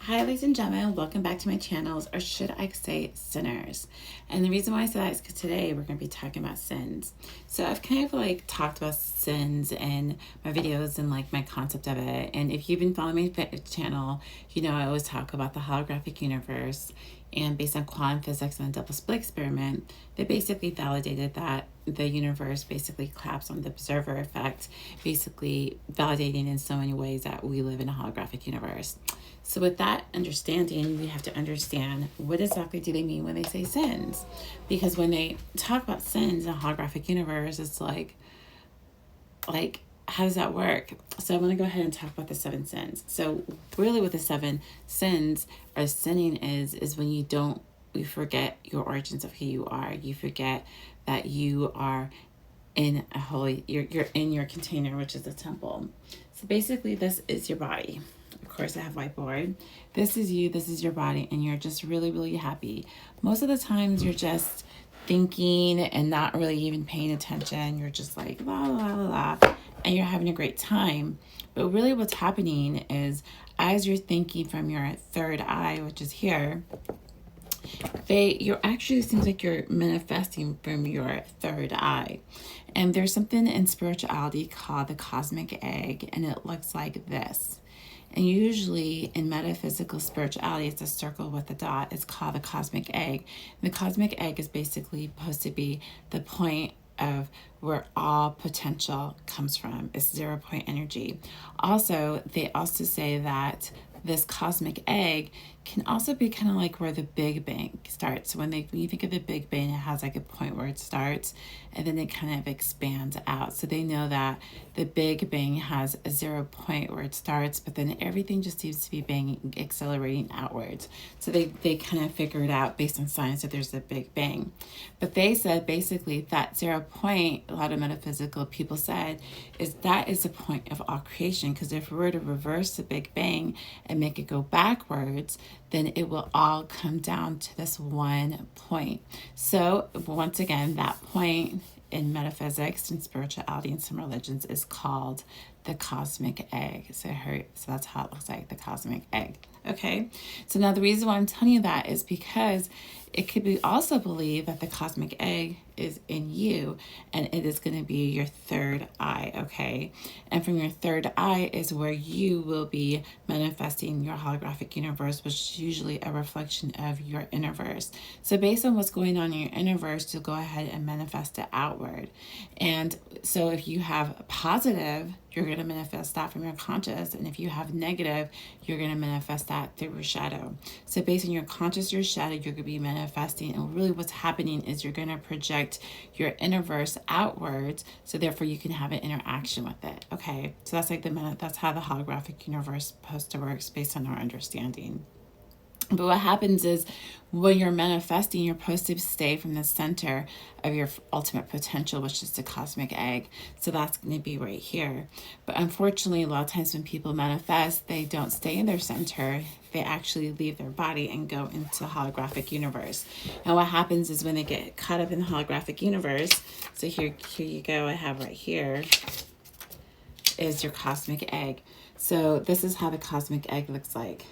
Hi ladies and gentlemen, welcome back to my channels, or should I say sinners. And the reason why I say that is because today we're going to be talking about sins. So I've kind of like talked about sins in my videos and like my concept of it. And if you've been following my channel, you know I always talk about the holographic universe. And based on quantum physics and the double split experiment, they basically validated that the universe basically collapsed on the observer effect, basically validating in so many ways that we live in a holographic universe. So with that understanding, we have to understand what exactly do they mean when they say sins? Because when they talk about sins in a holographic universe, it's like how does that work? So I'm going to go ahead and talk about the 7 sins. So really what the 7 sins or sinning is when you forget your origins of who you are. You forget that you are in a holy, you're in your container, which is a temple. So basically this is your body. Of course I have whiteboard. This is you, this is your body, and you're just really, really happy. Most of the times you're just thinking and not really even paying attention. You're just like la la la la, and you're having a great time. But really what's happening is as you're thinking from your third eye, which is here, you're actually seems like you're manifesting from your third eye. And there's something in spirituality called the cosmic egg, and it looks like this. And usually in metaphysical spirituality, it's a circle with a dot. It's called the cosmic egg. And the cosmic egg is basically supposed to be the point of where all potential comes from. It's 0 point energy. Also, they also say that this cosmic egg can also be kind of like where the Big Bang starts. So when you think of the Big Bang, it has like a point where it starts and then it kind of expands out. So they know that the Big Bang has a 0 point where it starts, but then everything just seems to be accelerating outwards. So they kind of figured out based on science that there's a Big Bang. But they said basically that 0 point, a lot of metaphysical people said, is the point of all creation. Because if we were to reverse the Big Bang and make it go backwards, then it will all come down to this one point. So once again, that point in metaphysics and spirituality and some religions is called the cosmic egg. So that's how it looks like, the cosmic egg. Okay, so now the reason why I'm telling you that is because it could be also believed that the cosmic egg is in you and it is going to be your third eye, okay? And from your third eye is where you will be manifesting your holographic universe, which is usually a reflection of your innerverse. So based on what's going on in your innerverse, you'll go ahead and manifest it outward. And so if you have positive, you're going to manifest that from your conscious. And if you have negative, you're going to manifest that through your shadow. So based on your conscious, your shadow, you're going to be manifesting. And really what's happening is you're going to project your innerverse outwards. So therefore you can have an interaction with it. Okay. So that's like that's how the holographic universe is supposed to work based on our understanding. But what happens is when you're manifesting, you're supposed to stay from the center of your ultimate potential, which is the cosmic egg. So that's going to be right here. But unfortunately, a lot of times when people manifest, they don't stay in their center. They actually leave their body and go into the holographic universe. And what happens is when they get caught up in the holographic universe, so here you go, I have right here, is your cosmic egg. So this is how the cosmic egg looks like.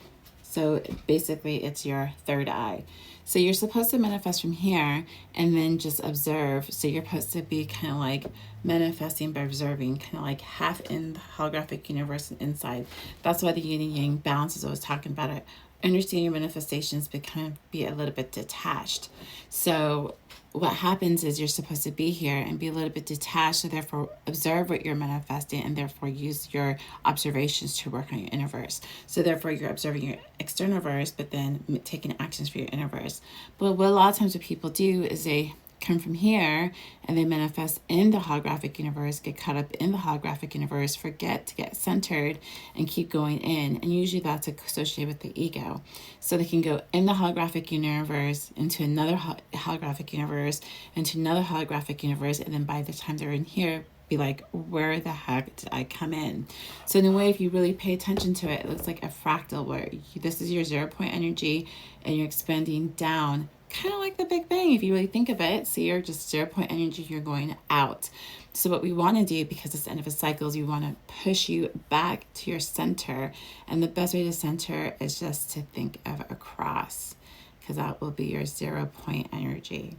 So basically it's your third eye. So you're supposed to manifest from here and then just observe. So you're supposed to be kind of like manifesting by observing, kind of like half in the holographic universe and inside. That's why the yin and yang balance is always talking about it. Understand your manifestations, but kind of be a little bit detached. So what happens is you're supposed to be here and be a little bit detached, so therefore observe what you're manifesting and therefore use your observations to work on your innerverse. So therefore you're observing your external verse, but then taking actions for your innerverse. But what a lot of times what people do is they come from here and they manifest in the holographic universe, get caught up in the holographic universe, forget to get centered and keep going in. And usually that's associated with the ego. So they can go in the holographic universe, into another holographic universe, into another holographic universe. And then by the time they're in here, be like, where the heck did I come in? So in a way, if you really pay attention to it, it looks like a fractal where this is your 0 point energy and you're expanding down kind of like the Big Bang if you really think of it. So you're just 0 point energy, you're going out. So what we want to do, because it's the end of a cycle, is we want to push you back to your center. And the best way to center is just to think of a cross, because that will be your 0 point energy.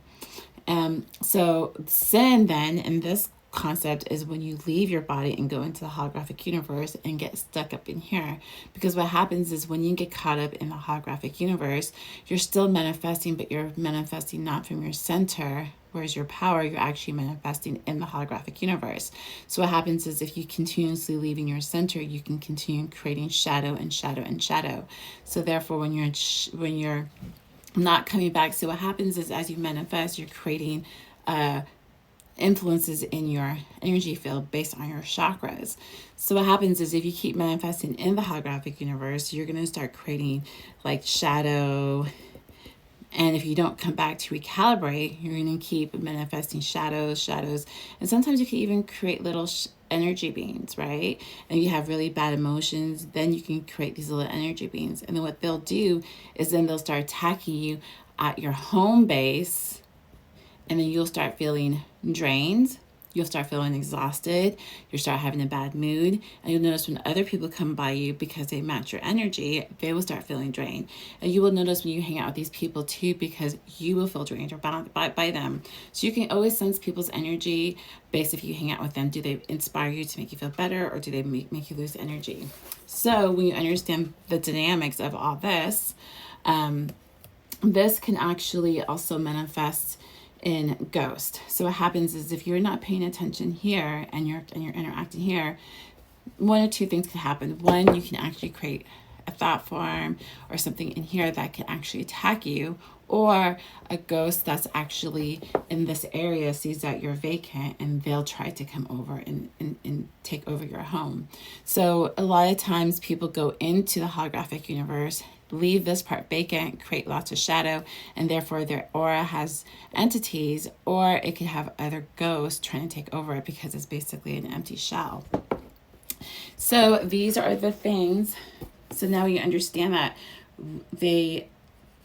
So sin then in this concept is when you leave your body and go into the holographic universe and get stuck up in here. Because what happens is when you get caught up in the holographic universe, you're still manifesting, but you're manifesting not from your center. Whereas your power, you're actually manifesting in the holographic universe. So what happens is if you continuously leaving your center, you can continue creating shadow and shadow and shadow. So therefore, when you're not coming back, so what happens is as you manifest, you're creating influences in your energy field based on your chakras. So what happens is if you keep manifesting in the holographic universe, you're going to start creating like shadow. And if you don't come back to recalibrate, you're going to keep manifesting shadows. And sometimes you can even create little energy beings, right? And if you have really bad emotions, then you can create these little energy beings. And then what they'll do is then they'll start attacking you at your home base. And then you'll start feeling drained. You'll start feeling exhausted. You'll start having a bad mood. And you'll notice when other people come by you because they match your energy, they will start feeling drained. And you will notice when you hang out with these people too, because you will feel drained or bound by them. So you can always sense people's energy based if you hang out with them. Do they inspire you to make you feel better, or do they make you lose energy? So when you understand the dynamics of all this, this can actually also manifest in ghost. So what happens is if you're not paying attention here and you're interacting here, one or two things can happen. One, you can actually create a thought form or something in here that can actually attack you, or a ghost that's actually in this area sees that you're vacant and they'll try to come over and take over your home. So a lot of times people go into the holographic universe, leave this part vacant, create lots of shadow, and therefore their aura has entities, or it could have other ghosts trying to take over it because it's basically an empty shell. So these are the things. So now you understand that they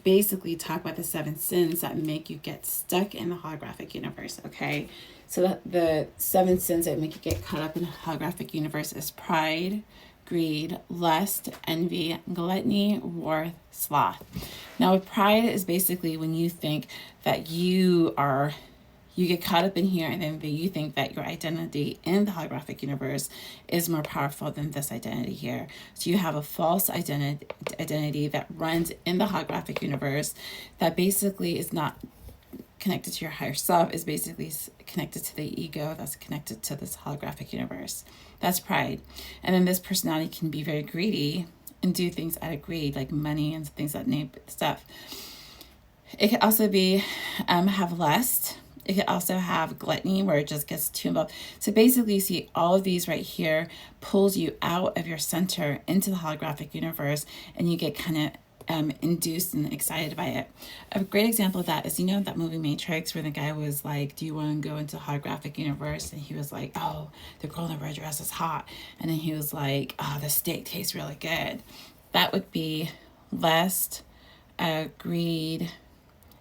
basically talk about the 7 sins that make you get stuck in the holographic universe, okay? So the 7 sins that make you get caught up in the holographic universe is pride, greed, lust, envy, gluttony, worth, sloth. Now, pride is basically when you think that you get caught up in here, and then you think that your identity in the holographic is more powerful than this identity here. So you have a false identity that runs in the holographic universe that basically is not connected to your higher self, is basically connected to the ego that's connected to this holographic universe. That's pride. And then this personality can be very greedy and do things out of greed, like money and things that name stuff. It can also be have lust. It could also have gluttony, where it just gets too involved. So basically, you see all of these right here pulls you out of your center into the holographic universe, and you get kind of induced and excited by it. A great example of that is, that movie Matrix, where the guy was like, do you want to go into the holographic universe? And he was like, oh, the girl in the red dress is hot. And then he was like, oh, the steak tastes really good. That would be lust, greed,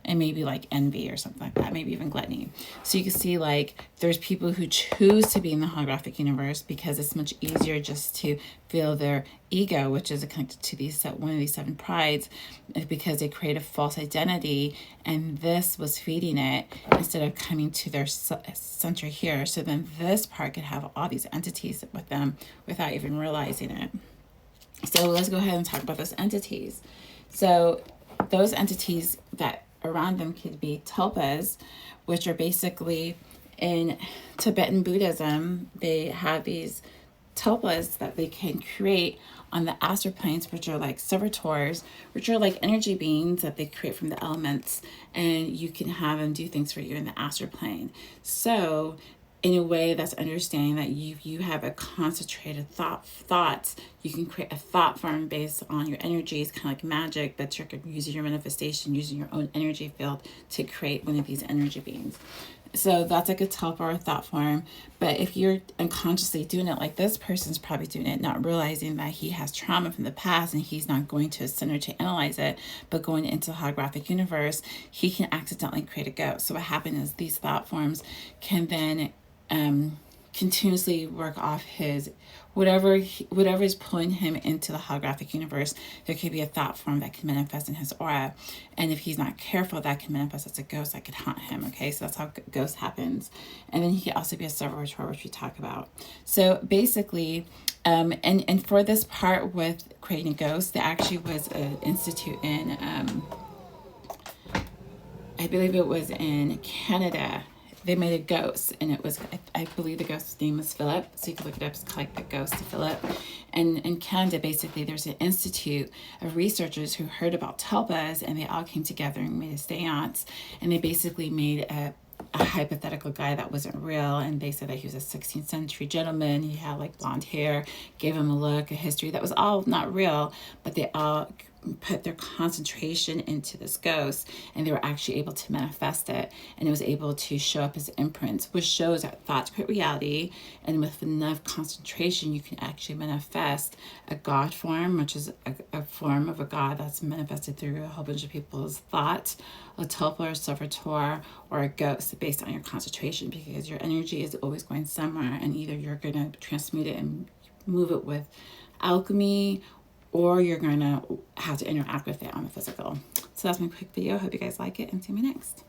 and maybe like envy or something like that, maybe even gluttony. So you can see like there's people who choose to be in the holographic universe because it's much easier just to feel their ego, which is connected to one of these 7 prides, because they create a false identity, and this was feeding it instead of coming to their center here. So then this part could have all these entities with them without even realizing it. So let's go ahead and talk about those entities. So those entities that around them could be tulpas, which are basically in Tibetan Buddhism, they have these tulpas that they can create on the astral planes, which are like servitors, which are like energy beings that they create from the elements, and you can have them do things for you in the astral plane. So in a way that's understanding that you have a concentrated thoughts, you can create a thought form based on your energy. It's kind of like magic, but you're using your manifestation, using your own energy field to create one of these energy beings. So that's like a tulpa or a thought form. But if you're unconsciously doing it, like this person's probably doing it, not realizing that he has trauma from the past and he's not going to a center to analyze it, but going into the holographic universe, he can accidentally create a ghost. So what happens is these thought forms can then continuously work off his whatever is pulling him into the holographic universe. There could be a thought form that can manifest in his aura, and if he's not careful, that can manifest as a ghost that could haunt him. Okay, so that's how ghost happens. And then he could also be a servitor, which we talk about. So basically, and for this part with creating ghosts, there actually was an institute in I believe it was in Canada. They made a ghost, and it was, I believe the ghost's name was Philip. So you can look it up, it's like the ghost of Philip. And in Canada, basically, there's an institute of researchers who heard about tulpas, and they all came together and made a seance. And they basically made a hypothetical guy that wasn't real, and they said that he was a 16th century gentleman. He had like blonde hair, gave him a look, a history that was all not real, but they all put their concentration into this ghost, and they were actually able to manifest it, and it was able to show up as imprints, which shows that thoughts create reality. And with enough concentration, you can actually manifest a god form, which is a form of a god that's manifested through a whole bunch of people's thoughts, a tulpa or servitor, or a ghost based on your concentration, because your energy is always going somewhere, and either you're going to transmute it and move it with alchemy, or you're going to have to interact with it on the physical. So that's my quick video. Hope you guys like it, and see me next.